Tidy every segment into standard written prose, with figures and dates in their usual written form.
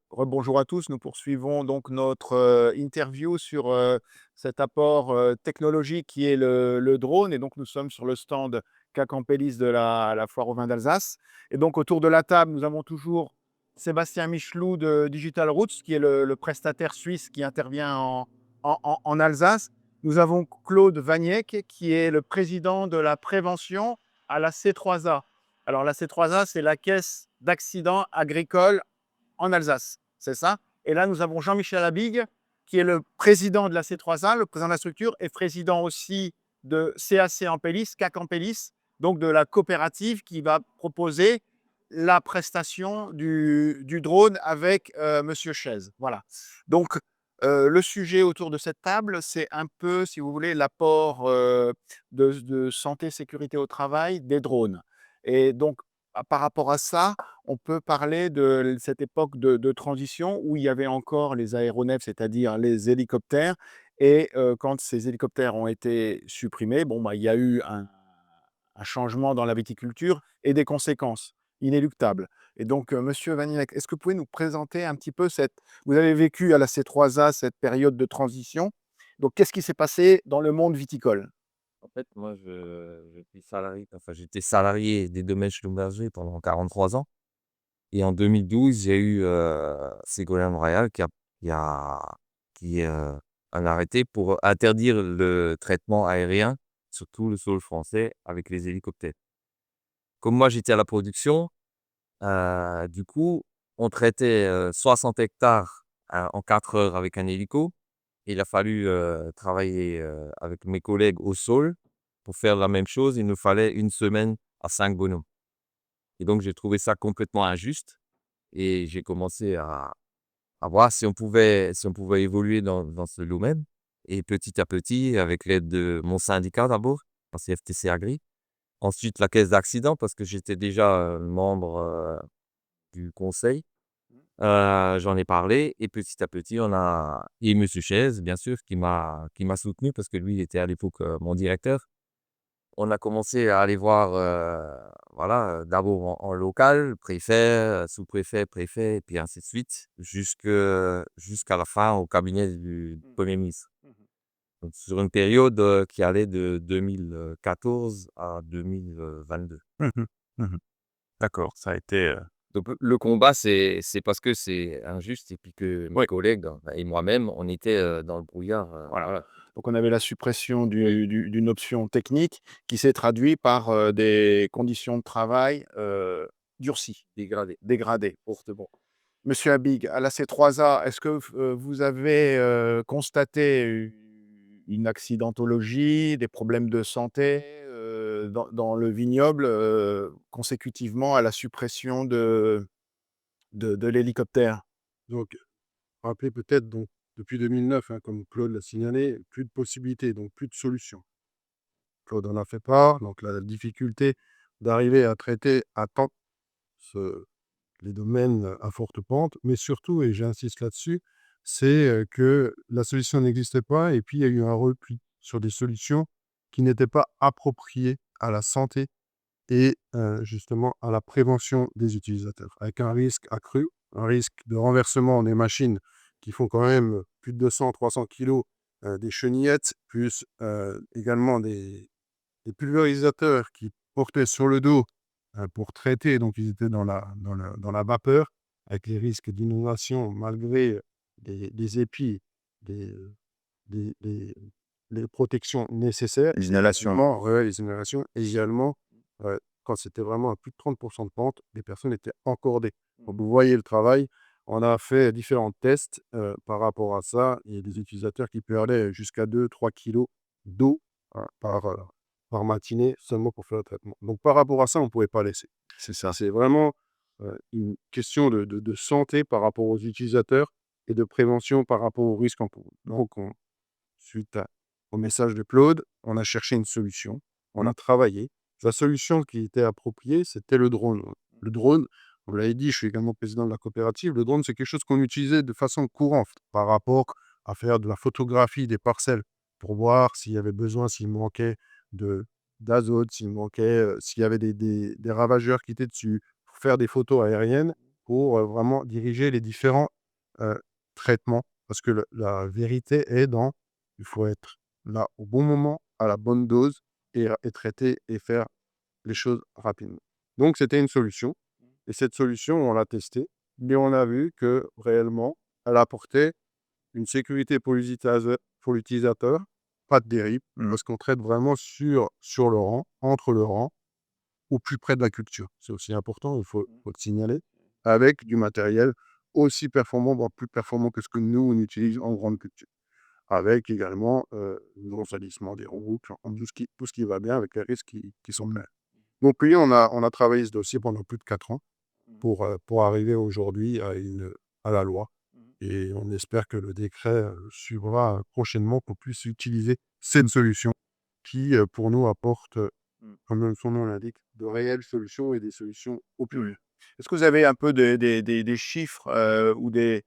Rebonjour à tous. Nous poursuivons donc notre interview sur cet apport technologique qui est le drone. Et donc, nous sommes sur le stand Cacampélis de la foire au vin d'Alsace. Et donc, autour de la table, nous avons toujours Sébastien Michelou de Digital Roots, qui est le prestataire suisse qui intervient en Alsace. Nous avons Claude Vaniec, qui est le président de la prévention à la C3A. Alors, la C3A, c'est la caisse d'accidents agricoles en Alsace, c'est ça. Et là, nous avons Jean-Michel Abig, qui est le président de la C3A, le président de la structure, et président aussi de CAC Ampélis, CAC Ampélis, donc de la coopérative qui va proposer la prestation du drone avec Monsieur Chaise. Voilà. Donc, le sujet autour de cette table, c'est un peu, si vous voulez, l'apport de santé, sécurité au travail des drones. Et donc, par rapport à ça, on peut parler de cette époque de transition où il y avait encore les aéronefs, c'est-à-dire les hélicoptères. Et quand ces hélicoptères ont été supprimés, bon, bah, il y a eu un changement dans la viticulture et des conséquences inéluctables. Et donc, Monsieur Vanillec, est-ce que vous pouvez nous présenter un petit peu cette... Vous avez vécu à la C3A cette période de transition. Donc, qu'est-ce qui s'est passé dans le monde viticole? En fait, moi, je suis salarié, enfin, j'étais salarié des domaines Schlumberger pendant 43 ans et en 2012, j'ai eu, Ségolène Royal qui a qui, un arrêté pour interdire le traitement aérien sur tout le sol français avec les hélicoptères. Comme moi, j'étais à la production, du coup, on traitait, 60 hectares, en 4 heures avec un hélico. Il a fallu, travailler, avec mes collègues au sol pour faire la même chose. Il nous fallait une semaine à 5 bonhommes et donc j'ai trouvé ça complètement injuste et j'ai commencé à voir si on pouvait évoluer dans ce domaine et petit à petit, avec l'aide de mon syndicat d'abord, la CFTC Agri, ensuite la caisse d'accident parce que j'étais déjà, membre, du conseil. J'en ai parlé et petit à petit, on a et monsieur Chaise, bien sûr, qui m'a soutenu parce que lui, il était à l'époque, mon directeur. On a commencé à aller voir, voilà, d'abord en local, préfet, sous-préfet, préfet et puis ainsi de suite, jusqu'à la fin au cabinet du Mmh. premier ministre. Mmh. Donc sur une période, qui allait de 2014 à 2022. Mmh. Mmh. D'accord, ça a été, Donc le combat, c'est parce que c'est injuste et puis que mes oui. collègues et moi-même, on était, dans le brouillard, Voilà. voilà. Donc on avait la suppression d'une option technique qui s'est traduit par, des conditions de travail, durcies, Dégradé. dégradées, fortement. Monsieur Habig, à la C3A, est-ce que vous avez, constaté une accidentologie, des problèmes de santé, dans le vignoble, consécutivement à la suppression de l'hélicoptère? Donc, rappelez peut-être donc depuis 2009, hein, comme Claude l'a signalé, plus de possibilités, donc plus de solutions. Claude en a fait part, donc la difficulté d'arriver à traiter à temps ce les domaines à forte pente, mais surtout, et j'insiste là-dessus, c'est, que la solution n'existait pas et puis il y a eu un repli sur des solutions qui n'étaient pas appropriées à la santé et justement à la prévention des utilisateurs, avec un risque accru, un risque de renversement des machines qui font quand même plus de 200-300 kilogrammes, des chenillettes, plus, également des pulvérisateurs qui portaient sur le dos, pour traiter, donc ils étaient dans la vapeur, avec les risques d'inondation malgré, les épis, les, les les les protections nécessaires Les et inhalations. également ouais, les inhalations et également, quand c'était vraiment à plus de 30 de pente, les personnes étaient encordées. Donc vous voyez le travail. On a fait différents tests, par rapport à ça et des utilisateurs qui perdaient jusqu'à 2-3 kilogrammes d'eau, hein, par matinée seulement pour faire le traitement. Donc par rapport à ça, on ne pouvait pas laisser. C'est ça. C'est vraiment, une question de santé par rapport aux utilisateurs et de prévention par rapport aux risques encourus. Donc suite au message de Claude, on a cherché une solution, on Mmh. a travaillé. La solution qui était appropriée, c'était le drone. Le drone, vous l'avez dit, je suis également président de la coopérative. Le drone, c'est quelque chose qu'on utilisait de façon courante par rapport à faire de la photographie des parcelles pour voir s'il y avait besoin, s'il manquait de d'azote, s'il manquait, s'il y avait des ravageurs qui étaient dessus, pour faire des photos aériennes pour vraiment diriger les différents traitements. Parce que la vérité est dans, il faut être là au bon moment, à la bonne dose et traiter et faire les choses rapidement. Donc, c'était une solution. Et cette solution, on l'a testée, mais on a vu que réellement, elle apportait une sécurité pour l'utilisateur, pas de dérive, parce qu'on traite vraiment sur le rang, entre le rang, au plus près de la culture. C'est aussi important, faut le signaler, avec du matériel aussi performant, voire plus performant que ce que nous, on utilise en grande culture. Avec également le salissement des routes, enfin, tout ce qui va bien avec les risques qui sont menés. Donc oui, on a travaillé ce dossier pendant plus de 4 ans pour arriver aujourd'hui à la loi. Et on espère que le décret suivra prochainement pour qu'on puisse utiliser cette solution qui, pour nous, apporte, comme son nom l'indique, de réelles solutions et des solutions au plus vite. Est-ce que vous avez un peu des chiffres ou des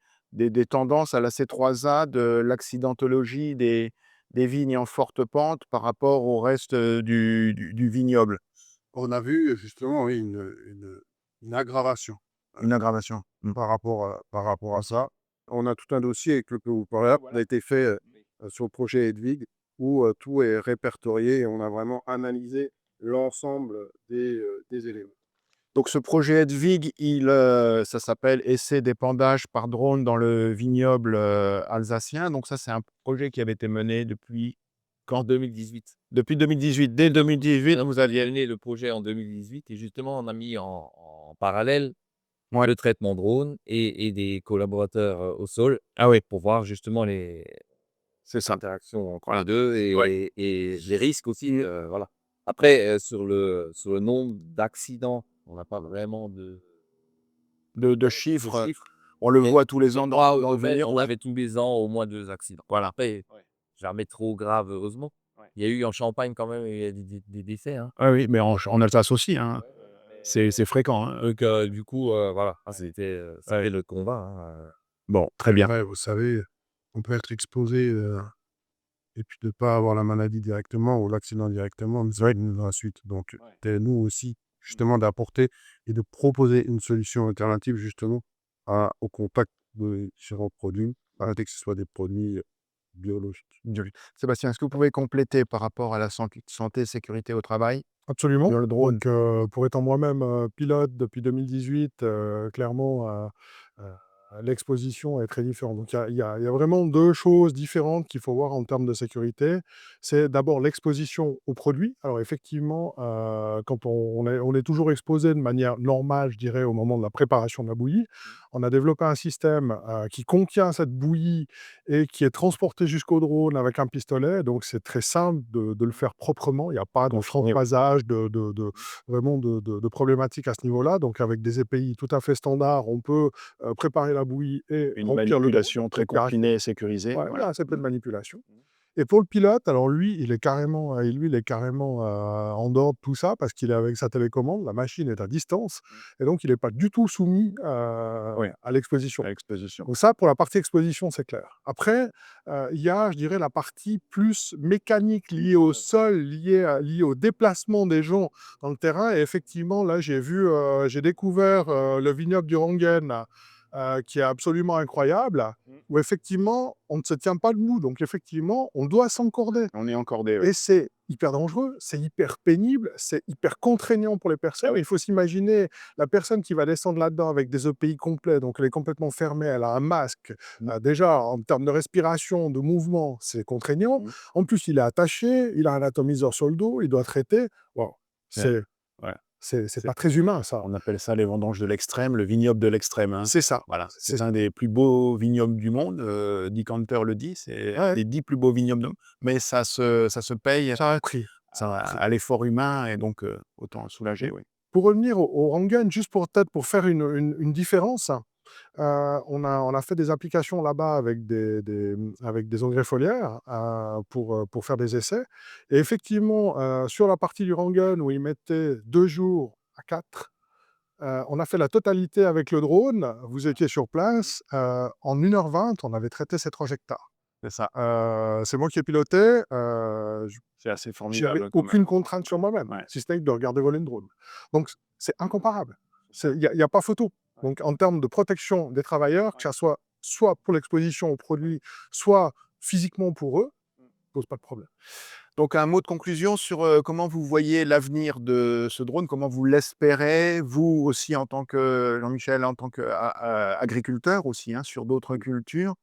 tendances à la C3A de l'accidentologie des vignes en forte pente par rapport au reste du vignoble? On a vu justement, oui, une aggravation Une aggravation. par rapport à ça. On a tout un dossier avec lequel vous parlez là, qui a été fait sur le projet Hedwig, où tout est répertorié et on a vraiment analysé l'ensemble des éléments. Donc ce projet Hedwig, ça s'appelle Essai d'épandage par drone dans le vignoble alsacien. Donc ça, c'est un projet qui avait été mené depuis quand? 2018. Depuis 2018. Dès 2018, vous On a aviez... mené le projet en 2018 et justement, on a mis en parallèle Ouais. le traitement drone et des collaborateurs au sol Ah oui, pour voir justement les c'est ça. interactions entre les deux Ouais. et les risques aussi. Voilà. Après, sur le nombre d'accidents, on n'a pas vraiment De de chiffres, chiffres. on le Mais voit tous les ans dans moi, le vignoble. on avait tous les ans au moins 2 accidents. Voilà. Après, jamais trop grave, heureusement. Ouais. Il y a eu en Champagne quand même, il y a des décès, hein. Ah oui, mais en Alsace aussi, hein. C'est fréquent, hein. Donc du coup, voilà, c'était le combat, hein. Bon, très bien. Ouais, vous savez, on peut être exposé et puis de ne pas avoir la maladie directement ou l'accident directement, mais c'est vrai dans la suite. Donc, c'est nous aussi, justement, d'apporter et de proposer une solution alternative, justement, au contact de différents produits, dès que ce soit des produits biologiques. Sébastien, est-ce que vous pouvez compléter par rapport à la santé et sécurité au travail Absolument. sur le drone? Donc, pour étant moi-même pilote depuis 2018, clairement, l'exposition est très différente. Donc, il y a vraiment 2 choses différentes qu'il faut voir en termes de sécurité. C'est d'abord l'exposition aux produits. Alors effectivement, quand on est toujours exposé de manière normale, je dirais, au moment de la préparation de la bouillie. On a développé un système qui contient cette bouillie et qui est transporté jusqu'au drone avec un pistolet. Donc, c'est très simple de le faire proprement. Il n'y a pas de Confiné, oui. transvasage, vraiment de problématiques à ce niveau-là. Donc, avec des EPI tout à fait standards, on peut préparer la bouillie et Une remplir le drone. manipulation très Donc, il y a confinée et sécurisée. ouais, Voilà. voilà, assez peu de manipulation. Et pour le pilote, alors lui, il est carrément, en dehors de tout ça parce qu'il est avec sa télécommande, la machine est à distance et donc il est pas du tout soumis Oui, à l'exposition. à l'exposition. Donc ça, pour la partie exposition, c'est clair. Après, il y a, je dirais, la partie plus mécanique liée au sol, liée au déplacement des gens dans le terrain et effectivement, là, j'ai découvert, le vignoble du Rangen, qui est absolument incroyable, où effectivement, on ne se tient pas debout. Donc effectivement, on doit s'encorder On est encordé, oui. et c'est hyper dangereux, c'est hyper pénible, c'est hyper contraignant pour les personnes. Ah oui. Il faut s'imaginer la personne qui va descendre là-dedans avec des EPI complets, donc elle est complètement fermée, elle a un masque. Déjà, en termes de respiration, de mouvement, c'est contraignant. En plus, il est attaché, il a un atomiseur sur le dos, il doit traiter. Waouh, c'est Ouais. c'est pas très humain, ça. On appelle ça les vendanges de l'extrême, le vignoble de l'extrême, hein. C'est ça. Voilà, C'est c'est un des plus beaux vignobles du monde, Dick Hunter le dit, c'est un ouais, des 10 plus beaux vignobles du monde, mais ça se paye ça a un prix. à l'effort humain et donc autant soulager, oui. Pour revenir au Rangan, juste pour faire une différence, on a fait des applications là-bas avec des engrais foliaires, pour faire des essais et effectivement, sur la partie du Rangan où ils mettaient 2 jours à 4, on a fait la totalité avec le drone. Vous étiez sur place, en 1h20, on avait traité ces 3 hectares. C'est ça, C'est moi qui ai piloté, c'est assez j'avais formidable quand même. aucune contrainte sur moi-même, Ouais. si ce n'est que de regarder voler le drone. Donc c'est incomparable. Il y a pas photo. Donc en termes de protection des travailleurs, que ça soit pour l'exposition aux produits, soit physiquement pour eux, pose pas de problème. Donc un mot de conclusion sur, comment vous voyez l'avenir de ce drone? Comment vous l'espérez? Vous aussi en tant que Jean-Michel, en tant qu'agriculteur aussi, hein, sur d'autres cultures.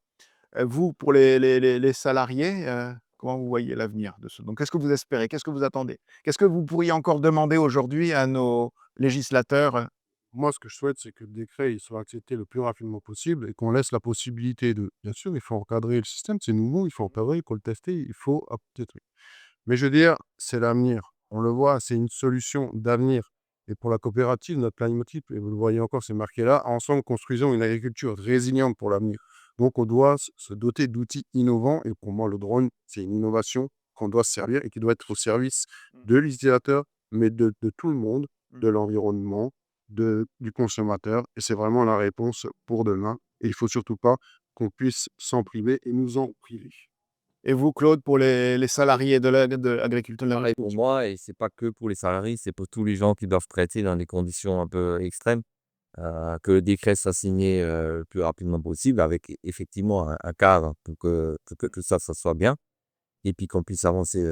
Vous, pour les salariés, comment vous voyez l'avenir de ce donc qu'est-ce que vous espérez? Qu'est-ce que vous attendez? Qu'est-ce que vous pourriez encore demander aujourd'hui à nos législateurs? Moi, ce que je souhaite, c'est que le décret, il soit accepté le plus rapidement possible et qu'on laisse la possibilité de bien sûr, il faut encadrer le système, c'est nouveau, il faut encadrer, il faut le tester, il faut des trucs. Mais je veux dire, c'est l'avenir. On le voit, c'est une solution d'avenir. Et pour la coopérative, notre plan multiple, et vous le voyez encore, c'est marqué là, ensemble construisons une agriculture résiliente pour l'avenir. Donc, on doit se doter d'outils innovants. Et pour moi, le drone, c'est une innovation qu'on doit se servir et qui doit être au service de l'utilisateur, mais de tout le monde, de l'environnement, du consommateur. Et c'est vraiment la réponse pour demain. Et il ne faut surtout pas qu'on puisse s'en priver et nous en priver. Et vous, Claude, pour les salariés de l'agriculture de Pareil pour l'agriculture? moi et c'est pas que pour les salariés, c'est pour tous les gens qui doivent traiter dans des conditions un peu extrêmes, que le décret soit signé, le plus rapidement possible avec effectivement un cadre pour que ça soit bien et puis qu'on puisse avancer,